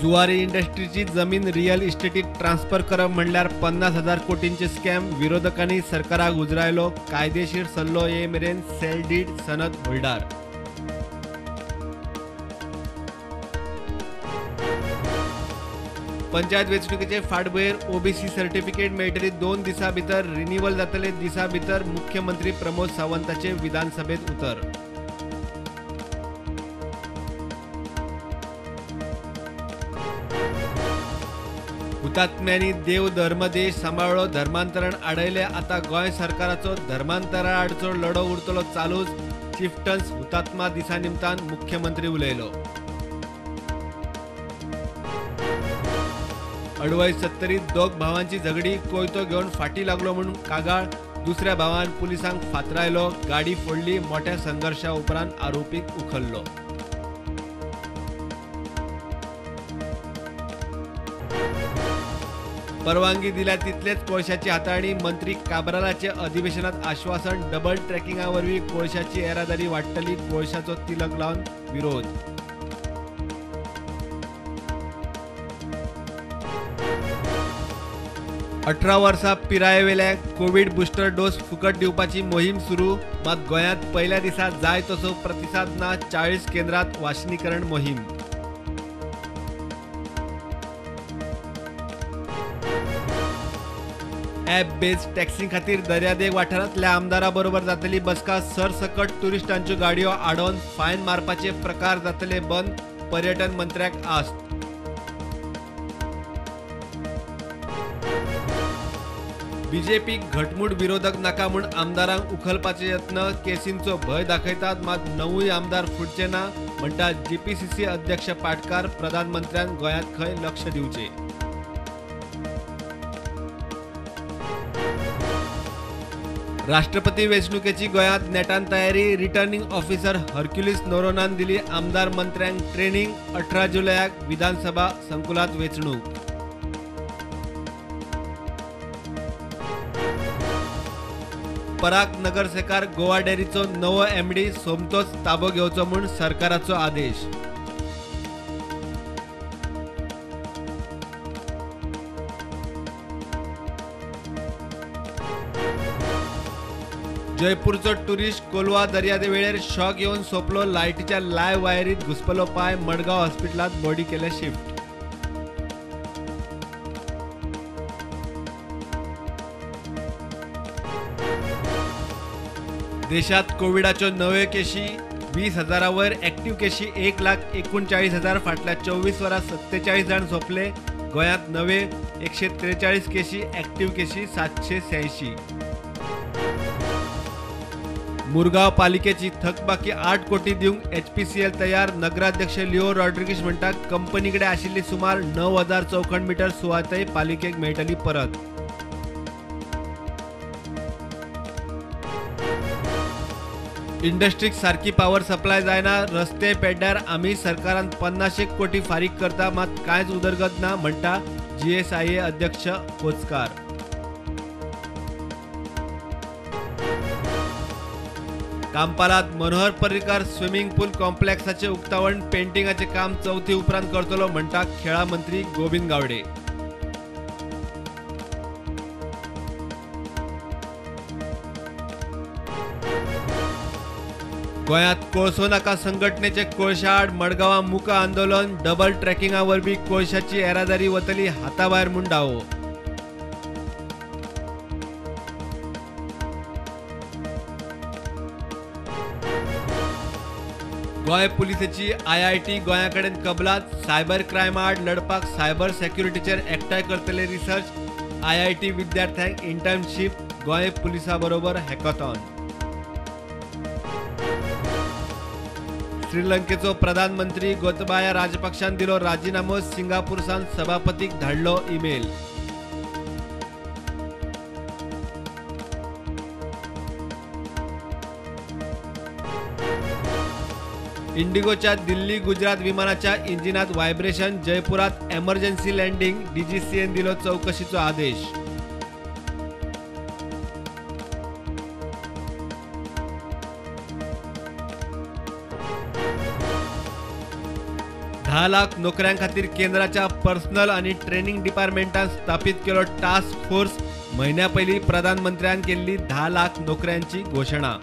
जुवारी इंडस्ट्रीची जमीन real इस्टेटीत transfer करप म्हणल्यार 50,000 कोटींचे स्कॅम. विरोधकांनी सरकाराक उजरायलो. कायदेशीर सल्लो ये मेरेन सेल डीड सनद होल्डार. पंचायत वेंचणुकेचे फाटभुंयेर ओबीसी सर्टिफिकेट मेळटली 2 दिसां भितर. रिन्यूवल जातले दिसा भितर. मुख्यमंत्री प्रमोद सावंताचे विधानसभेत उतर. हुतात्म्यांनी देव धर्मदेश सांबाळ्ळो. धर्मांतरण आडयले. आता गोंय सरकाराचो धर्मांतरा आडचो लढो उरतलो चालूच. चिफ्टन्स हुतात्मा दिसा निमतान मुख्यमंत्री उलयलो. अडवय 70 दोग भावांची झगडी. कोयतो घेवन फाटी लागलो म्हणून कागाळ. दुसऱ्या भावान पुलिसांक फातरायलो. गाडी फोडली. मोठ्या संघर्षा उपरांत आरोपीक उखललो. परवानगी दिल्या तितलेच कोळशाची हाताळणी. मंत्री काब्रालाचे अधिवेशनात आश्वासन. डबल ट्रॅकिंगा वरवीं कोळशाची येरादारी वाडटली. कोळशाचो तिलक लावन विरोध. अठरा वर्सां पिरायेवेल्यांक कोविड बुस्टर डोस फुकट दिवपाची मोहीम सुरू. मात गोंयांत पहिल्या दिसा जाय तसो प्रतिसाद ना. 40 केंद्रांत वाशिनीकरण मोहीम. ॲप बेस्ड टॅक्सी खातीर दर्यादेग वाठारांतल्या आमदारां बरोबर जातली बसका. सरसकट टुरिस्टांच्यो गाडयो आडोवन फायन मारपाचे प्रकार जातले बंद. पर्यटन मंत्र्याक आस्त. बीजेपीक घटमूट विरोधक नाका म्हूण आमदारांक उखलपाचे यत्न. केसींचो भंय दाखयतात. मात 9 आमदार फुटचे ना म्हणटा जीपीसीसी अध्यक्ष पाटकार. प्रधानमंत्र्यान गोंयांत खंय लक्ष दिवचे. राष्ट्रपती वेंचणुकेची गोंयांत नेटान तयारी. रिटर्निंग ऑफिसर हरक्युलिस नोरोनान दिली आमदार मंत्र्यांक ट्रेनिंग. 18 जुलयाक विधानसभा संकुलात वेंचणूक. पराग नगरसेकार गोवा डेअरीचो नवो एमडी. सोमतोच ताबो घेवचो म्हूण सरकाराचो आदेश. जयपूरचो टुरिस्ट कोलवा दर्यादेवेळेर शॉक येवन सोंपलो. लायटीच्या लायव्ह वायरीत घुसपलो पाय. मडगांव हॉस्पिटलात बॉडी केले शिफ्ट. देशात कोविडाच्यो नव्यो केशी 20,000 वयर. एक्टिव्ह केशी 1,39,000. फाटल्या 24 वरांत 47 जाण सोंपले. गोंयांत नवे 143 केशी. एक्टिव्ह केशी 786. मुरगांव पालिकेची थकबाकी 8 कोटी दिवंक HPCL तयार. नगराध्यक्ष लिओ रॉड्रिगीस म्हणटा कंपनी कडेन आशिल्ली सुमार 9,000 चौखण मिटर सुवातय पालिकेक मेळटली परत. इंडस्ट्रीक सारकी पावर सप्लाय जायना. रस्ते पेड्ड्यार आमी सरकारान 50 कोटी फारीक करता. मात कांयच उदरगत ना म्हणटा GSIA अध्यक्ष कोचकार. कांपालात मनोहर पर्रीकार स्विमिंग पूल कॉम्प्लेक्साचे उक्तावण. पेंटिंगाचे काम चवथी उपरांत करतलो म्हणटा खेळा मंत्री गोविंद गावडे. गोंयांत कोळसो नाका संघटनेचे कोळशा आड मडगांवां मुक आंदोलन. डबल ट्रॅकिंगा वरवीं कोळशाची येरादारी वतली हाताभायर म्हूण दावो. गोंय पुलिसेची IIT गोंया कडेन कबलात. सायबर क्रायम आड लढपाक सायबर सेक्युरिटीचेर एकठांय करतले रिसर्च. IIT विद्यार्थ्यांक इंटर्नशीप. गोंय पुलिसा बरोबर हॅकॉथॉन. श्रीलंकेचो प्रधानमंत्री गोतबाया राजपक्षान दिलो राजीनामो. सिंगापूरसान सभापतीक धाडलो ईमेल. इंडिगोच्या दिल्ली गुजरात विमानाच्या इंजिनात व्हायब्रेशन. जयपुरात एमर्जन्सी लँडिंग. DGCAन दिलो चौकशीचो आदेश. 10 लाख नोकऱ्यां खातीर केंद्राच्या पर्सनल आणि ट्रेनिंग डिपार्टमेंटान स्थापीत केलो टास्क फोर्स. महिन्या पयलीं प्रधानमंत्र्यान केल्ली 10 लाख नोकऱ्यांची घोशणा.